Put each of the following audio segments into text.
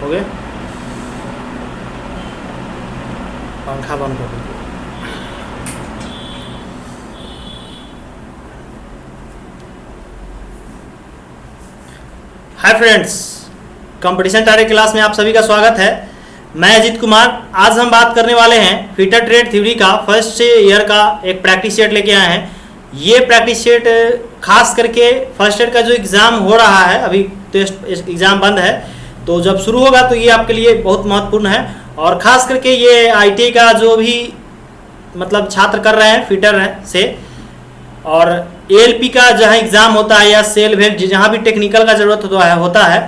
हो गए, पंखा बंद कर दीजिए। Hi friends, competition target class में आप सभी का स्वागत है। मैं अजीत कुमार। आज हम बात करने वाले हैं फिटर ट्रेड थ्योरी का फर्स्ट ईयर का एक प्रैक्टिस सेट लेके आए हैं। ये प्रैक्टिस सेट खास करके फर्स्ट ईयर का जो एग्ज़ाम हो रहा है, अभी टेस्ट एग्ज़ाम बंद है, तो जब शुरू होगा तो ये आपके लिए बहुत महत्वपूर्ण है। और ख़ास करके ये आईटी का जो भी मतलब छात्र कर रहे हैं फिटर हैं से, और एएलपी का जहाँ एग्ज़ाम होता है या सेल वेल जहाँ भी टेक्निकल का ज़रूरत होता है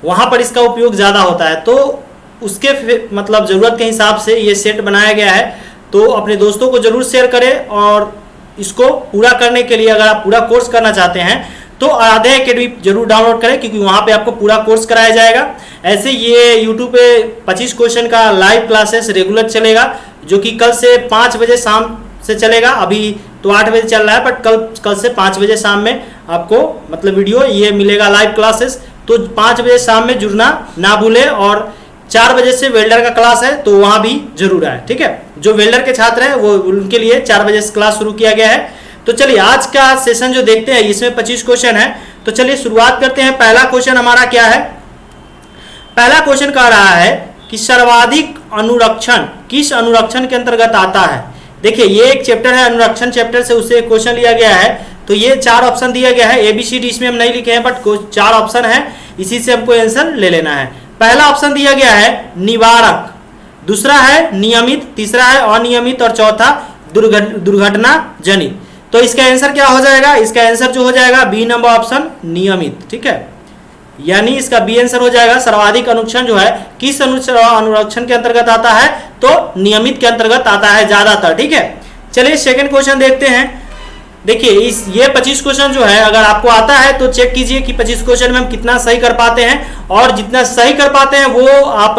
वहाँ पर इसका उपयोग ज़्यादा होता है। तो उसके मतलब ज़रूरत के हिसाब से ये सेट बनाया गया है। तो अपने दोस्तों को ज़रूर शेयर करें, और इसको पूरा करने के लिए अगर आप पूरा कोर्स करना चाहते हैं तो आराध्या एकेडमी जरूर डाउनलोड करें, क्योंकि वहाँ पे आपको पूरा कोर्स कराया जाएगा। ऐसे ये यूट्यूब पे 25 क्वेश्चन का लाइव क्लासेस रेगुलर चलेगा, जो कि कल से 5 बजे शाम से चलेगा। अभी तो 8 बजे चल रहा है, बट कल से 5 बजे शाम में आपको मतलब वीडियो ये मिलेगा लाइव क्लासेस। तो 5 बजे शाम में जुड़ना ना भूलें। और 4 बजे से वेल्डर का क्लास है, तो वहाँ भी जरूर आए, ठीक है। जो वेल्डर के छात्र हैं वो उनके लिए 4 बजे से क्लास शुरू किया गया है। तो चलिए आज का सेशन जो देखते हैं, इसमें 25 क्वेश्चन है। तो चलिए शुरुआत करते हैं। पहला क्वेश्चन हमारा क्या है? पहला क्वेश्चन कह रहा है कि सर्वाधिक अनुरक्षण किस अनुरक्षण के अंतर्गत आता है। देखिए ये एक चैप्टर है, अनुरक्षण चैप्टर से उससे एक क्वेश्चन लिया गया है। तो ये 4 ऑप्शन दिया गया है, ABCD इसमें हम नहीं लिखे हैं, बट 4 ऑप्शन है, इसी से हमको आंसर ले लेना है। पहला ऑप्शन दिया गया है निवारक, दूसरा है नियमित, तीसरा है अनियमित, और चौथा दुर्घटना जनित। तो इसका आंसर क्या हो जाएगा? इसका आंसर जो हो जाएगा बी नंबर ऑप्शन नियमित, ठीक है। यानी इसका बी आंसर हो जाएगा। सर्वाधिक अनुरक्षण जो है किस अनुरक्षण के अंतर्गत आता है? तो नियमित के अंतर्गत आता है ज्यादातर, ठीक है। चलिए सेकंड क्वेश्चन देखते हैं। देखिए ये 25 क्वेश्चन जो है, अगर आपको आता है तो चेक कीजिए कि 25 क्वेश्चन में हम कितना सही कर पाते हैं। और जितना सही कर पाते हैं वो आप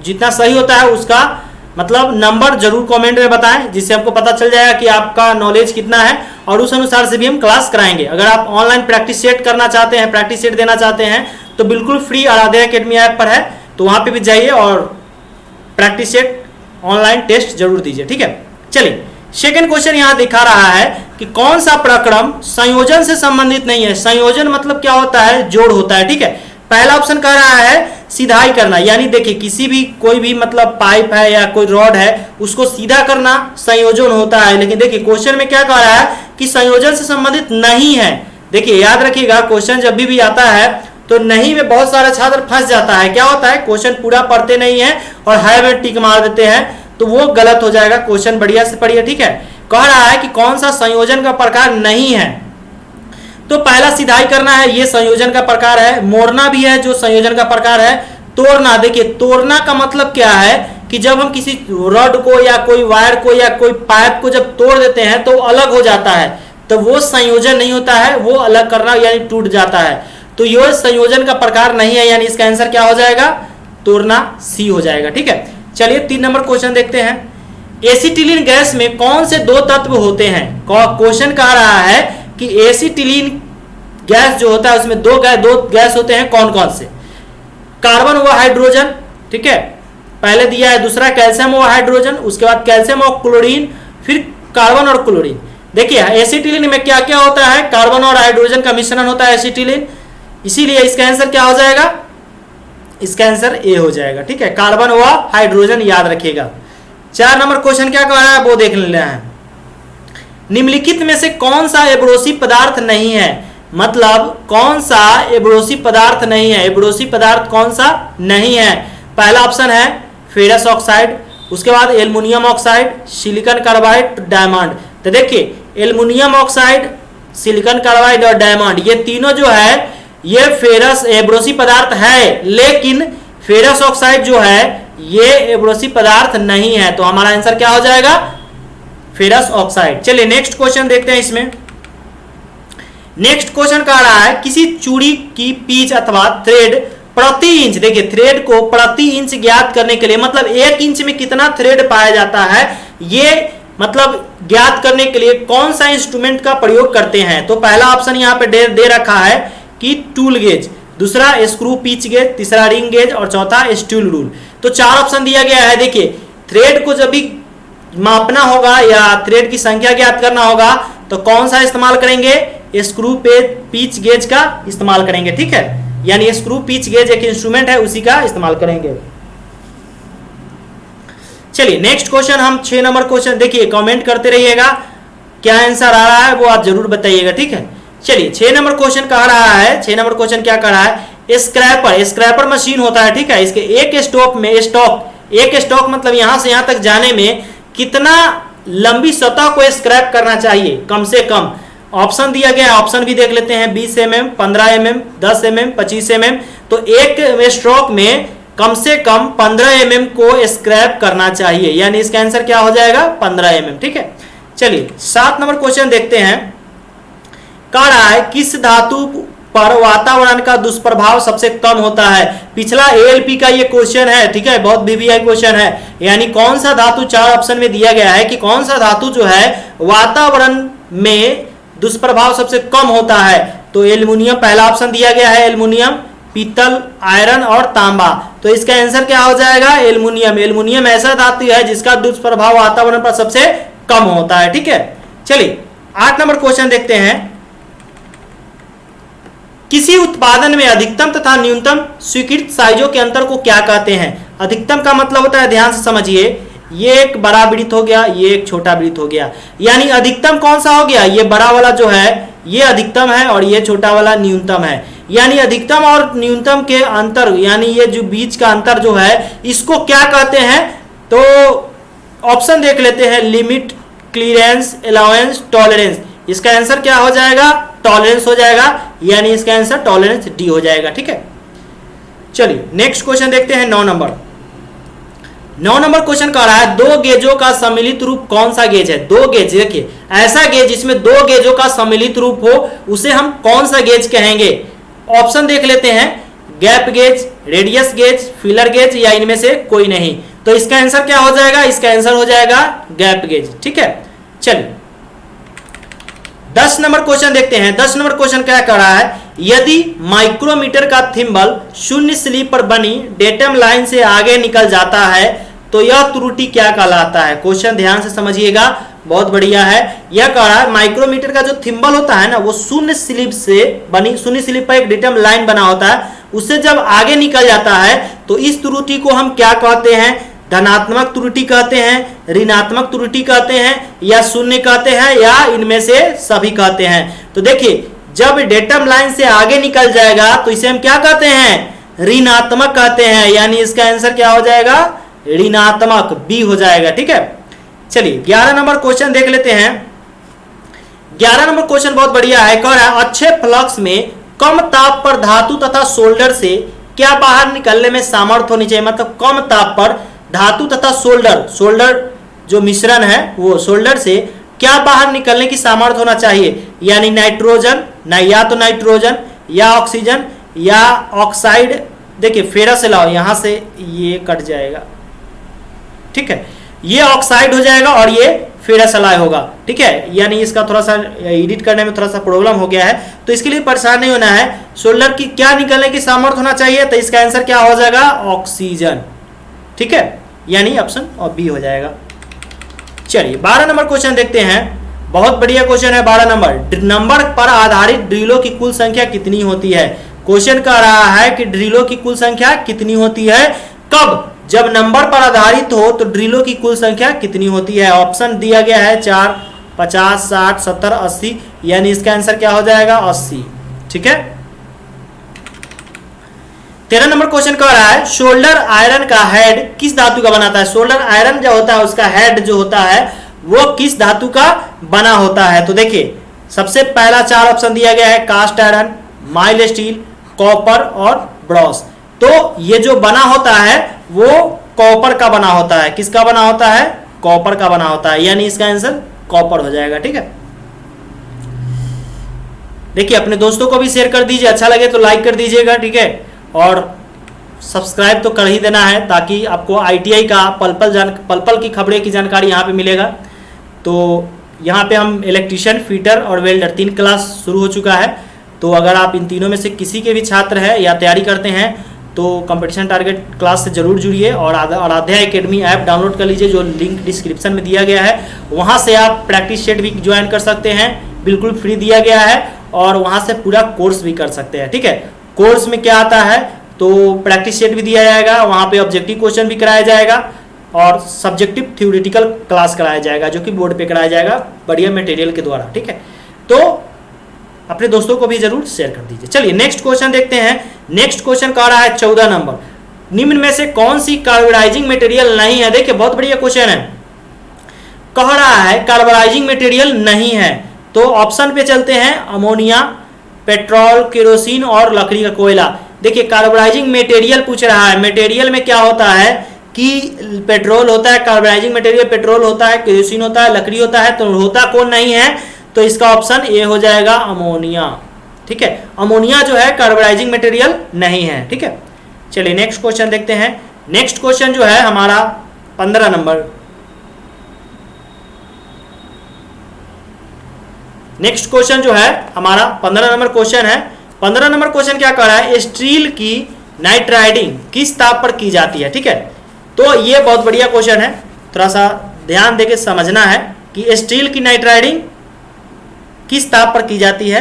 जितना सही होता है उसका मतलब नंबर जरूर कमेंट में बताएं, जिससे हमको पता चल जाएगा कि आपका नॉलेज कितना है, और उस अनुसार से भी हम क्लास कराएंगे। अगर आप ऑनलाइन प्रैक्टिस सेट करना चाहते हैं, प्रैक्टिस सेट देना चाहते हैं, तो बिल्कुल फ्री आराध्या एकेडमी ऐप पर है, तो वहाँ पे भी जाइए और प्रैक्टिस सेट ऑनलाइन टेस्ट जरूर दीजिए, ठीक है। चलिए सेकेंड क्वेश्चन यहाँ दिखा रहा है कि कौन सा प्रक्रम संयोजन से संबंधित नहीं है। संयोजन मतलब क्या होता है? जोड़ होता है, ठीक है। पहला ऑप्शन कह रहा है सिधाई करना, यानी देखिए किसी भी कोई भी मतलब पाइप है या कोई रॉड है उसको सीधा करना संयोजन होता है। लेकिन देखिए क्वेश्चन में क्या कह रहा है कि संयोजन से संबंधित नहीं है। देखिए याद रखिएगा, क्वेश्चन जब भी आता है तो नहीं में बहुत सारे छात्र फंस जाता है। क्या होता है? क्वेश्चन पूरा पढ़ते नहीं है और है में टिक मार देते हैं, तो वो गलत हो जाएगा। क्वेश्चन बढ़िया से पढ़िए, ठीक है। कह रहा है कि कौन सा संयोजन का प्रकार नहीं है। तो पहला सिधाई करना है, ये संयोजन का प्रकार है। मोड़ना भी है जो संयोजन का प्रकार है। तोड़ना, देखिए तोड़ना का मतलब क्या है कि जब हम किसी रॉड को या कोई वायर को या कोई पाइप को जब तोड़ देते हैं तो अलग हो जाता है, तो वो संयोजन नहीं होता है, वो अलग करना यानी टूट जाता है। तो ये संयोजन का प्रकार नहीं है, यानी इसका आंसर क्या हो जाएगा? तोड़ना सी हो जाएगा, ठीक है। चलिए 3 नंबर क्वेश्चन देखते हैं। एसिटिलीन गैस में कौन से 2 तत्व होते हैं? क्वेश्चन कह रहा है कि एसिटिलीन गैस जो होता है उसमें 2 गैस होते हैं, कौन कौन से? कार्बन व हाइड्रोजन, ठीक है, पहले दिया है। दूसरा कैल्शियम व हाइड्रोजन, उसके बाद कैल्शियम और क्लोरीन, फिर कार्बन और क्लोरीन। देखिए एसिटिलीन में क्या क्या होता है? कार्बन और हाइड्रोजन का मिश्रण होता है एसिटिलीन, इसीलिए इसका आंसर क्या हो जाएगा? इसका आंसर ए हो जाएगा, ठीक है। कार्बन व हाइड्रोजन याद रखिएगा। 4 नंबर क्वेश्चन क्या कह रहा है वो देख लेना है। निम्नलिखित में से कौन सा एब्रोसिव पदार्थ नहीं है? मतलब कौन सा एब्रोसिव पदार्थ नहीं है? एब्रोसिव पदार्थ कौन सा नहीं है? पहला ऑप्शन है फेरस ऑक्साइड, उसके बाद aluminium oxide, silicon carbide, diamond. तो देखिए एल्युमिनियम ऑक्साइड, सिलिकॉन कार्बाइड और डायमंड, ये तीनों जो है ये फेरस एब्रोसिव पदार्थ है, लेकिन फेरस ऑक्साइड जो है ये एब्रोसिव पदार्थ नहीं है। तो हमारा आंसर क्या हो जाएगा? Ferrous oxide. चलिए नेक्स्ट क्वेश्चन देखते हैं। इसमें नेक्स्ट क्वेश्चन कह रहा है किसी चूड़ी की पीच अथवा थ्रेड प्रति इंच, देखिए थ्रेड को प्रति इंच ज्ञात करने के लिए, मतलब 1 इंच में कितना थ्रेड पाया जाता है, ये मतलब ज्ञात करने के लिए कौन सा इंस्ट्रूमेंट का प्रयोग करते हैं। तो पहला ऑप्शन यहाँ पे दे रखा है कि टूल गेज, दूसरा स्क्रू पिच गेज, तीसरा रिंग गेज और चौथा स्टूल रूल। तो 4 ऑप्शन दिया गया है। देखिए थ्रेड को जब भी मापना होगा या थ्रेड की संख्या ज्ञात करना होगा तो कौन सा इस्तेमाल करेंगे, स्क्रू पिच गेज का इस्तेमाल करेंगे, ठीक है। यानी स्क्रू पिच गेज एक इंस्ट्रूमेंट है, उसी का इस्तेमाल करेंगे। चलिए नेक्स्ट क्वेश्चन, हम 6 नंबर क्वेश्चन, देखिए कमेंट करते रहिएगा, क्या आंसर आ रहा है वो आप जरूर बताइएगा, ठीक है। चलिए 6 नंबर क्वेश्चन कह रहा है, 6 नंबर क्वेश्चन क्या कह रहा है, स्क्रैपर मशीन होता है, ठीक है। इसके एक स्टॉक मतलब यहां से यहां तक जाने में कितना लंबी सतह को स्क्रैप करना चाहिए, कम से कम। ऑप्शन दिया गया है, ऑप्शन भी देख लेते हैं, 20 mm, 15 mm, 10 mm, 25 mm। तो एक स्ट्रोक में कम से कम 15 mm को स्क्रैप करना चाहिए, यानी इसका आंसर क्या हो जाएगा, 15 mm, ठीक है। चलिए 7 नंबर क्वेश्चन देखते हैं। कह रहा है किस धातु पर वातावरण का दुष्प्रभाव सबसे कम होता है। पिछला एएलपी का ये क्वेश्चन है, ठीक है, बहुत वीवीआई क्वेश्चन है। यानी कौन सा धातु, 4 ऑप्शन में दिया गया है कि कौन सा धातु जो है वातावरण में दुष्प्रभाव सबसे कम होता है। तो एल्युमिनियम पहला ऑप्शन दिया गया है, एल्युमिनियम, पीतल, आयरन और तांबा। तो इसका आंसर क्या हो जाएगा, एल्युमिनियम। एल्युमिनियम ऐसा धातु है जिसका दुष्प्रभाव वातावरण पर सबसे कम होता है, ठीक है। चलिए 8 नंबर क्वेश्चन देखते हैं। किसी उत्पादन में अधिकतम तथा न्यूनतम स्वीकृत साइजों के अंतर को क्या कहते हैं। अधिकतम का मतलब होता है, ध्यान से समझिए, ये एक बड़ा वृत्त हो गया, ये एक छोटा वृत्त हो गया। यानी अधिकतम कौन सा हो गया, ये बड़ा वाला जो है ये अधिकतम है और ये छोटा वाला न्यूनतम है। यानी अधिकतम और न्यूनतम के अंतर, यानी ये जो बीच का अंतर जो है इसको क्या कहते हैं। तो ऑप्शन देख लेते हैं, लिमिट, क्लियरेंस, अलाउंस, टॉलरेंस। इसका आंसर क्या हो जाएगा, टॉलरेंस हो जाएगा, यानी इसका आंसर टॉलरेंस डी हो जाएगा, ठीक है। चलिए नेक्स्ट क्वेश्चन देखते हैं, 9 नंबर। 9 नंबर क्वेश्चन कह रहा है 2 गेजों का सम्मिलित रूप कौन सा गेज है। 2 गेज, देखिए ऐसा गेज जिसमें 2 गेजों का सम्मिलित रूप हो उसे हम कौन सा गेज कहेंगे। ऑप्शन देख लेते हैं, gap gauge, radius gauge, filler gauge या इनमें से कोई नहीं। तो इसका आंसर क्या हो जाएगा, इसका आंसर हो जाएगा गैप गेज, ठीक है। चलिए 10 नंबर क्वेश्चन देखते हैं। 10 नंबर क्वेश्चन क्या कर रहा है, यदि माइक्रोमीटर का थिम्बल शून्य स्लिप पर बनी डेटम लाइन से आगे निकल जाता है तो यह त्रुटि क्या कहलाता है। क्वेश्चन ध्यान से समझिएगा, बहुत बढ़िया है। यह कह रहा है माइक्रोमीटर का जो थिम्बल होता है ना, वो शून्य स्लिप से बनी, शून्य स्लिप पर एक डेटम लाइन बना होता है, उससे जब आगे निकल जाता है तो इस त्रुटि को हम क्या कहते हैं, धनात्मक त्रुटि कहते हैं, ऋणात्मक त्रुटि कहते हैं, या शून्य कहते हैं, या इनमें से सभी कहते हैं। तो देखिए जब डेटम लाइन से आगे निकल जाएगा तो इसे हम क्या कहते हैं, ऋणात्मक कहते हैं। यानी इसका आंसर क्या हो जाएगा, ऋणात्मक, बी हो जाएगा, ठीक है। चलिए 11 नंबर क्वेश्चन देख लेते हैं। 11 नंबर क्वेश्चन बहुत बढ़िया है, कह रहा है अच्छे फ्लक्स में कम ताप पर धातु तथा सोल्डर से क्या बाहर निकलने में सामर्थ्य होनी चाहिए। मतलब कम ताप पर धातु तथा सोल्डर जो मिश्रण है वो सोल्डर से क्या बाहर निकलने की सामर्थ्य होना चाहिए। यानी नाइट्रोजन, या तो नाइट्रोजन या ऑक्सीजन या ऑक्साइड। देखिए फेरस से लाओ, यहां से ये कट जाएगा, ठीक है, ये ऑक्साइड हो जाएगा और ये फेरस अलाय होगा, ठीक है। यानी इसका थोड़ा सा एडिट करने में थोड़ा सा प्रॉब्लम हो गया है, तो इसके लिए परेशान नहीं होना है। सोल्डर की क्या निकलने की सामर्थ्य होना चाहिए, तो इसका आंसर क्या हो जाएगा, ऑक्सीजन, ठीक है। यानी ऑप्शन और बी हो जाएगा। चलिए 12 नंबर क्वेश्चन देखते हैं, बहुत बढ़िया क्वेश्चन है। 12 नंबर पर आधारित ड्रिलों की कुल संख्या कितनी होती है। क्वेश्चन कह रहा है कि ड्रिलों की कुल संख्या कितनी होती है, कब, जब नंबर पर आधारित हो तो ड्रिलों की कुल संख्या कितनी होती है। ऑप्शन दिया गया है 4, 50, 60, 70, 80। यानी इसका आंसर क्या हो जाएगा, 80, ठीक है। 13 नंबर क्वेश्चन कह रहा है शोल्डर आयरन का हेड किस धातु का बनाता है। शोल्डर आयरन जो होता है उसका हेड जो होता है वो किस धातु का बना होता है। तो देखिए सबसे पहला 4 ऑप्शन दिया गया है, cast iron, mild steel, copper और ब्रॉस। तो ये जो बना होता है वो कॉपर का बना होता है। किसका बना होता है, कॉपर का बना होता है। यानी इसका आंसर कॉपर हो जाएगा, ठीक है। देखिए अपने दोस्तों को भी शेयर कर दीजिए, अच्छा लगे तो लाइक कर दीजिएगा, ठीक है। और सब्सक्राइब तो कर ही देना है ताकि आपको आईटीआई का पल की खबरें की जानकारी यहाँ पे मिलेगा। तो यहाँ पे हम इलेक्ट्रीशियन, फिटर और वेल्डर 3 क्लास शुरू हो चुका है। तो अगर आप इन तीनों में से किसी के भी छात्र हैं या तैयारी करते हैं तो कंपटीशन टारगेट क्लास से जरूर जुड़िए और आराध्या एकेडमी ऐप डाउनलोड कर लीजिए, जो लिंक डिस्क्रिप्शन में दिया गया है। वहाँ से आप प्रैक्टिस सेट भी ज्वाइन कर सकते हैं, बिल्कुल फ्री दिया गया है, और वहाँ से पूरा कोर्स भी कर सकते हैं। ठीक है, कोर्स में क्या आता है तो प्रैक्टिस सेट भी दिया जाएगा, वहाँ पे ऑब्जेक्टिव क्वेश्चन भी कराया जाएगा और सब्जेक्टिव थ्योरेटिकल क्लास कराया जाएगा, जो कि बोर्ड पे कराया जाएगा बढ़िया मटेरियल के द्वारा। ठीक है, तो अपने दोस्तों को भी जरूर शेयर कर दीजिए। चलिए नेक्स्ट क्वेश्चन देखते हैं। नेक्स्ट क्वेश्चन कह रहा है 14 नंबर, निम्न में से कौन सी कार्बोनाइजिंग मटेरियल नहीं है। देखिए बहुत बढ़िया क्वेश्चन है, कह रहा है कार्बोनाइजिंग मटेरियल नहीं है, तो ऑप्शन पे चलते हैं, अमोनिया, पेट्रोल, केरोसिन और लकड़ी का कोयला। देखिए कार्बोनाइजिंग मटेरियल पूछ रहा है, मटेरियल में क्या होता है कि पेट्रोल होता है, कार्बोनाइजिंग मटेरियल पेट्रोल होता है, केरोसिन होता है, लकड़ी होता है, तो होता कौन नहीं है, तो इसका ऑप्शन ए हो जाएगा अमोनिया। ठीक है, अमोनिया जो है कार्बोनाइजिंग मटेरियल नहीं है। ठीक है, चलिए नेक्स्ट क्वेश्चन देखते हैं। नेक्स्ट क्वेश्चन जो है हमारा 15 नंबर, नेक्स्ट क्वेश्चन जो है हमारा 15 नंबर क्वेश्चन है। 15 नंबर क्वेश्चन क्या कर रहा है, स्टील की नाइट्राइडिंग किस ताप पर की जाती है। ठीक है, तो ये बहुत बढ़िया क्वेश्चन है, थोड़ा सा ध्यान देके समझना है कि स्टील की नाइट्राइडिंग किस ताप पर की जाती है।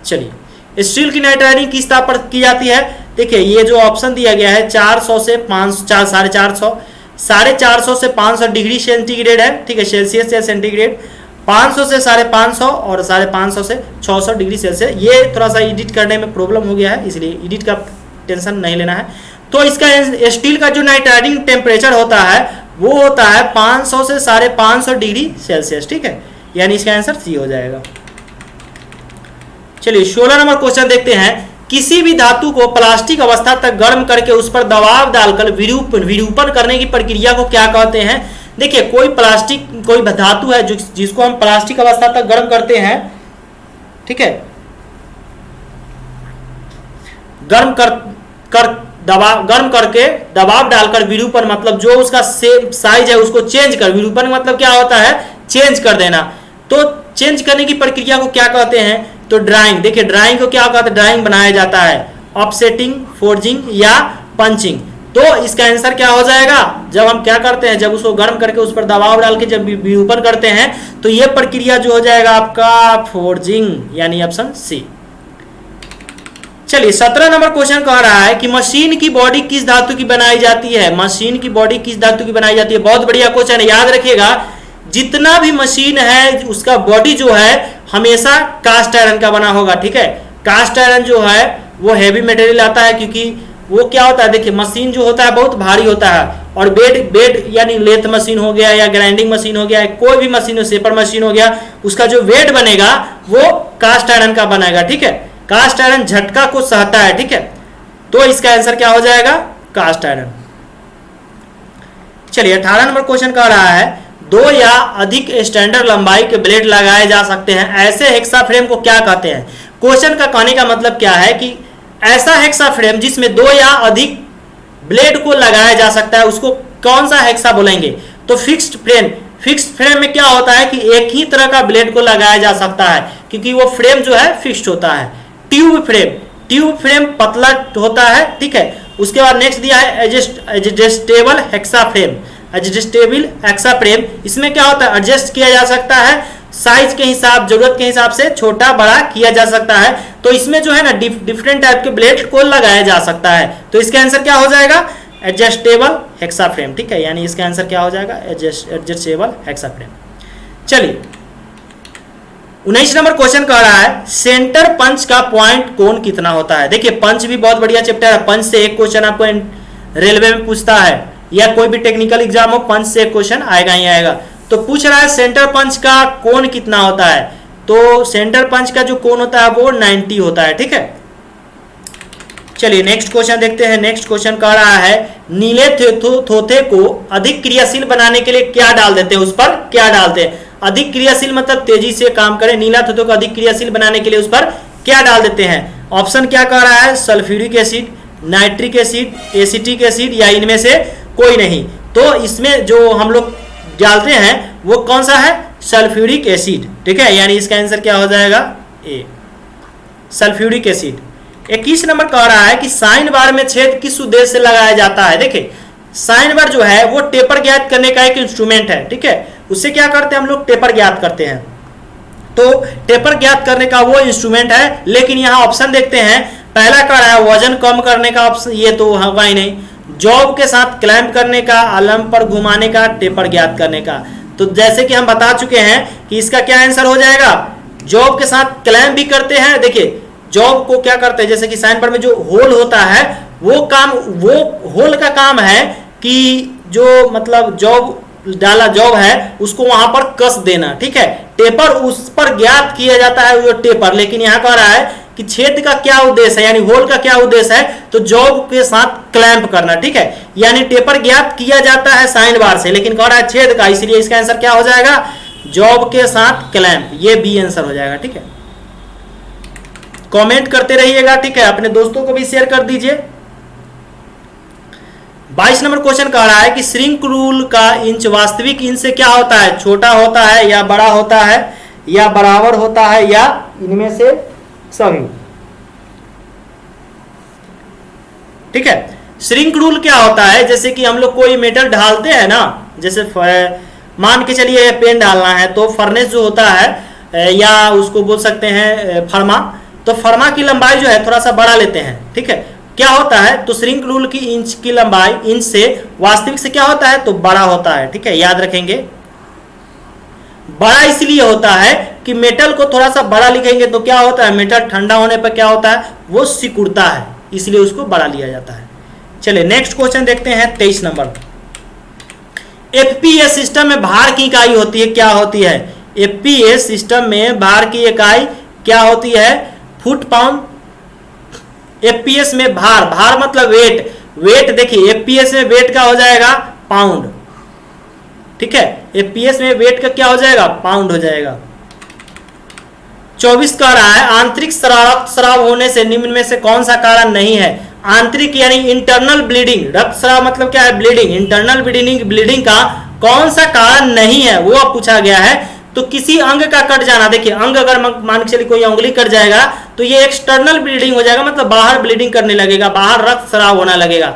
चलिए स्टील की नाइट्राइडिंग किस ताप पर की जाती है। देखिए ये जो ऑप्शन दिया गया है 400 से 450, 450 से 500 डिग्री सेंटीग्रेड है। ठीक है, सेल्सियस या सेंटीग्रेड, 500 से 550 और 550 से 600 डिग्री सेल्सियस। ये थोड़ा सा एडिट करने में प्रॉब्लम हो गया है, इसलिए एडिट का टेंशन नहीं लेना है। तो इसका स्टील का जो नाइट्राइडिंग टेम्परेचर होता है वो होता है 500 से 550 डिग्री सेल्सियस। ठीक है, यानी इसका आंसर सी हो जाएगा। चलिए 16 नंबर क्वेश्चन देखते हैं। किसी भी धातु को प्लास्टिक अवस्था तक गर्म करके उस पर दबाव डालकर विरूपण करने की प्रक्रिया को क्या कहते हैं। देखिए कोई धातु है जिसको हम प्लास्टिक अवस्था तक गर्म करते हैं। ठीक है, गर्म करके दबाव डालकर विरूपण मतलब जो उसका साइज है उसको चेंज कर, विरूपण मतलब क्या होता है, चेंज कर देना। तो चेंज करने की प्रक्रिया को क्या कहते हैं, तो ड्राइंग। देखिए ड्राइंग को क्या कहते हैं, ड्राइंग बनाया जाता है, ऑफसेटिंग, फोर्जिंग या पंचिंग। तो इसका आंसर क्या हो जाएगा, जब हम क्या करते हैं, जब उसको गर्म करके उस पर दबाव डाल के जब विरूपण करते हैं तो ये प्रक्रिया जो हो जाएगा आपका फोर्जिंग, यानी ऑप्शन सी। चलिए 17 नंबर क्वेश्चन कह रहा है कि मशीन की बॉडी किस धातु की बनाई जाती है। मशीन की बॉडी किस धातु की बनाई जाती है, बहुत बढ़िया क्वेश्चन है। याद रखिएगा जितना भी मशीन है उसका बॉडी जो है हमेशा कास्ट आयरन का बना होगा। ठीक है, कास्ट आयरन जो है वो हैवी मटेरियल आता है, क्योंकि वो क्या होता है, देखिए मशीन जो होता है बहुत भारी होता है, और बेड यानी लेथ मशीन हो गया या ग्राइंडिंग मशीन हो गया, कोई भी मशीन हो, सेपर मशीन हो गया, उसका जो वेट बनेगा वो कास्ट आयरन का बनेगा। ठीक है, कास्ट आयरन झटका को सहता है। ठीक है, तो इसका आंसर क्या हो जाएगा, कास्ट आयरन। चलिए 18 नंबर क्वेश्चन कह रहा है 2 या अधिक स्टैंडर्ड लंबाई के ब्लेड लगाए जा सकते हैं, ऐसे हेक्सा फ्रेम को क्या कहते हैं। क्वेश्चन का कहने का मतलब क्या है कि ऐसा हेक्सा फ्रेम जिसमें 2 या अधिक ब्लेड को लगाया जा सकता है उसको कौन सा हेक्सा बोलेंगे। तो फिक्स्ड फ्रेम में क्या होता है कि एक ही तरह का ब्लेड को लगाया जा सकता है, क्योंकि वो फ्रेम जो है फिक्स्ड होता है। ट्यूब फ्रेम पतला होता है। ठीक है, उसके बाद नेक्स्ट दिया है adjustable hexa frame. Adjustable hexa frame इसमें क्या होता है, एडजस्ट किया जा सकता है, साइज के हिसाब, जरूरत के हिसाब से छोटा बड़ा किया जा सकता है। तो इसमें जो है ना डिफरेंट टाइप के ब्लेड को लगाया जा सकता है। तो इसका आंसर क्या हो जाएगा, एडजस्टेबल हेक्सा फ्रेम। ठीक है, यानी इसका आंसर क्या हो जाएगा, एडजस्टेबल हेक्सा फ्रेम। चलिए 19 नंबर क्वेश्चन कह रहा है सेंटर पंच का पॉइंट कोण कितना होता है। देखिए पंच भी बहुत बढ़िया चैप्टर है, पंच से एक क्वेश्चन आपको रेलवे में पूछता है या कोई भी टेक्निकल एग्जाम हो, पंच से एक क्वेश्चन आएगा ही आएगा। तो पूछ रहा है सेंटर पंच का कोण कितना होता है। तो सेंटर पंच का जो कोण होता है वो 90 होता है। ठीक है, चलिए नेक्स्ट क्वेश्चन देखते हैं। नेक्स्ट क्वेश्चन कह रहा है नीले थोथे को अधिक क्रियाशील बनाने के लिए क्या डाल देते हैं, उस पर क्या डालते हैं। अधिक क्रियाशील मतलब तेजी से काम करे, नीला थोथे को अधिक क्रियाशील बनाने के लिए उस पर क्या डाल देते हैं। ऑप्शन क्या कह रहा है, sulphuric acid, nitric acid, acetic acid या इनमें से कोई नहीं। तो इसमें जो हम लोग डालते हैं वो कौन सा है, सल्फ्यूरिक एसिड, ठीक है, यानी इसका आंसर क्या हो जाएगा ए, सल्फ्यूरिक एसिड। 21 नंबर कह रहा है कि साइन बार में छेद किस उद्देश्य से लगाया जाता है। देखिए साइन बार जो है वो टेपर ज्ञात करने का एक इंस्ट्रूमेंट है, ठीक है, उससे क्या करते हैं हम लोग, टेपर ज्ञात करते हैं। तो टेपर ज्ञात करने का वो इंस्ट्रूमेंट है, लेकिन यहाँ ऑप्शन देखते हैं, पहला कह रहा है वजन कम करने का ऑप्शन, ये तो होगा ही नहीं। जॉब के साथ क्लैंप करने का, अलम पर घुमाने का, टेपर ज्ञात करने का। तो जैसे कि हम बता चुके हैं कि इसका क्या आंसर हो जाएगा, जॉब के साथ क्लैंप भी करते हैं। देखिए जॉब को क्या करते हैं, जैसे कि साइन पर में जो होल होता है वो काम, वो होल का काम है कि जो मतलब जॉब डाला जॉब है उसको वहां पर कस देना, ठीक है, टेपर उस पर ज्ञात किया जाता है वो टेपर। लेकिन यहाँ कह रहा है कि छेद का क्या उद्देश्य है, यानी होल का क्या उद्देश्य है, तो जॉब के साथ क्लैंप करना, ठीक है, यानी टेपर ज्ञात किया जाता है साइन बार से, लेकिन कह रहा है छेद का, इसलिए इसका आंसर क्या हो जाएगा, जॉब के साथ क्लैंप, ये बी आंसर हो जाएगा, ठीक है। कमेंट करते रहिएगा, ठीक है, अपने दोस्तों को भी शेयर कर दीजिए। 22 नंबर क्वेश्चन कह रहा है कि श्रिंक रूल का इंच वास्तविक इंच से क्या होता है, छोटा होता है या बड़ा होता है या बराबर होता है या इनमें से सभी, ठीक है। श्रिंक रूल क्या होता है, जैसे कि हम लोग कोई मेटल ढालते हैं ना, जैसे मान के चलिए पेन डालना है तो फर्नेस जो होता है या उसको बोल सकते हैं फर्मा, तो फर्मा की लंबाई जो है थोड़ा सा बड़ा लेते हैं, ठीक है, क्या होता है, तो श्रिंक रूल की इंच की लंबाई इंच से वास्तविक से क्या होता है, तो बड़ा होता है, ठीक है, याद रखेंगे। बड़ा इसलिए होता है कि मेटल को थोड़ा सा बड़ा लिखेंगे तो क्या होता है, मेटल ठंडा होने पर क्या होता है, वो सिकुड़ता है, इसलिए उसको बड़ा लिया जाता है। चलिए नेक्स्ट क्वेश्चन देखते हैं 23 नंबर। एफपीएस सिस्टम में भार की इकाई होती है, क्या होती है, एफपीएस सिस्टम में भार की इकाई क्या होती है, फुट पाउंड। एफपीएस में भार, भार मतलब वेट, वेट देखिए एफपीएस में वेट का हो जाएगा पाउंड, ठीक है, एफपीएस में वेट का क्या हो जाएगा, पाउंड हो जाएगा। 24 कह रहा है आंतरिक रक्तस्राव होने से निम्न में से कौन सा कारण नहीं है। आंतरिक यानी इंटरनल ब्लीडिंग, रक्तस्राव मतलब क्या है, ब्लीडिंग, इंटरनल ब्लीडिंग का कौन सा कारण नहीं है वो अब पूछा गया है। तो किसी अंग का कट जाना, देखिए अंग अगर मान के चलिए कोई उंगली कट जाएगा तो ये एक्सटर्नल ब्लीडिंग हो जाएगा, मतलब बाहर ब्लीडिंग करने लगेगा, बाहर रक्तस्राव होने लगेगा।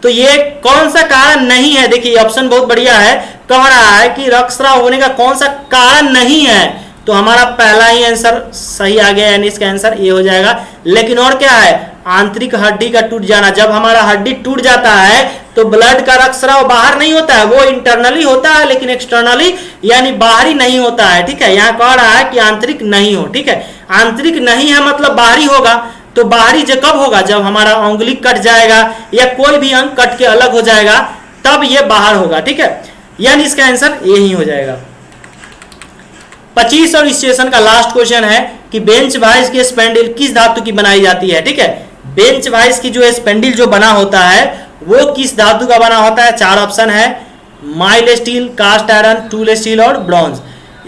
तो ये कौन सा कारण नहीं है, देखिए ऑप्शन बहुत बढ़िया है, कह रहा है कि रक्तस्राव होने का कौन सा कारण नहीं है, तो हमारा पहला ही आंसर सही आ गया, यानी इसका आंसर ये हो जाएगा। लेकिन और क्या है, आंतरिक हड्डी का टूट जाना, जब हमारा हड्डी टूट जाता है तो ब्लड का रक्तस्राव बाहर नहीं होता है, वो इंटरनली होता है लेकिन एक्सटर्नली यानी बाहरी नहीं होता है, ठीक है। यहाँ कह रहा है कि आंतरिक नहीं हो, ठीक है, आंतरिक नहीं है मतलब बाहरी होगा, तो बाहरी जब कब होगा, जब हमारा उंगली कट जाएगा या कोई भी अंग कट के अलग हो जाएगा तब ये बाहर होगा, ठीक है, यानी इसका आंसर यही हो जाएगा। 25 और इस सेशन का लास्ट क्वेश्चन है कि बेंच वाइज की स्पैंडिल किस धातु की बनाई जाती है, ठीक है, बेंच वाइज की जो स्पैंडिल जो बना होता है वो किस धातु का बना होता है, 4 ऑप्शन है, mild steel, cast iron, tool steel और ब्रॉन्ज।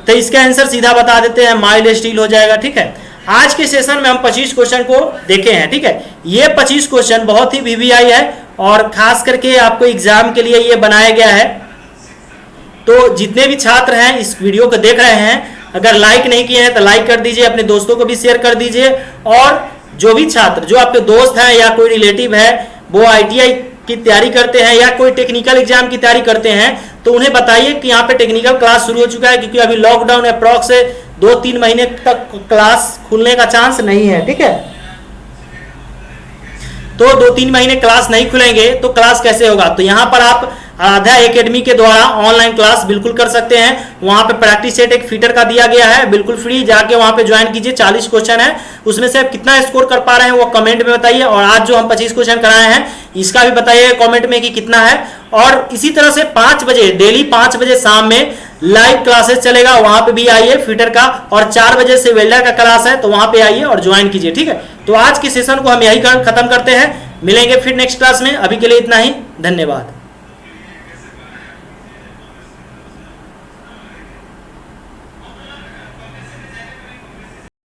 तो इसका आंसर सीधा बता देते हैं, माइल्ड स्टील हो जाएगा, ठीक है। आज के सेशन में हम 25 क्वेश्चन को देखे हैं, ठीक है, ये 25 क्वेश्चन बहुत ही वीवीआई है और खास करके आपको एग्जाम के लिए ये बनाया गया है। तो जितने भी छात्र हैं इस वीडियो को देख रहे हैं, अगर लाइक नहीं किए हैं तो लाइक कर दीजिए, अपने दोस्तों को भी शेयर कर दीजिए, और जो भी छात्र, जो आपके दोस्त हैं या कोई रिलेटिव है वो आईटीआई की तैयारी करते हैं या कोई टेक्निकल एग्जाम की तैयारी करते हैं तो उन्हें बताइए कि यहाँ पे टेक्निकल क्लास शुरू हो चुका है, क्योंकि अभी लॉकडाउन अप्रॉक्स से 2-3 महीने तक क्लास खुलने का चांस नहीं है, ठीक है। तो 2-3 महीने क्लास नहीं खुलेंगे तो क्लास कैसे होगा, तो यहाँ पर आप आराध्या एकेडमी के द्वारा ऑनलाइन क्लास बिल्कुल कर सकते हैं। वहां पे प्रैक्टिस सेट एक फीटर का दिया गया है, बिल्कुल फ्री, जाके वहां पे ज्वाइन कीजिए। 40 क्वेश्चन है, उसमें से आप कितना स्कोर कर पा रहे हैं वो कमेंट में बताइए, और आज जो हम 25 क्वेश्चन कराए हैं इसका भी बताइए कमेंट में कि कितना है। और इसी तरह से 5 बजे डेली 5 बजे शाम में लाइव क्लासेस चलेगा, वहां पे भी आइए फीटर का, और 4 बजे से वेल्डर का क्लास है तो वहां पे आइए और ज्वाइन कीजिए, ठीक है। तो आज के सेशन को हम यही खत्म करते हैं, मिलेंगे फिर नेक्स्ट क्लास में, अभी के लिए इतना ही, धन्यवाद।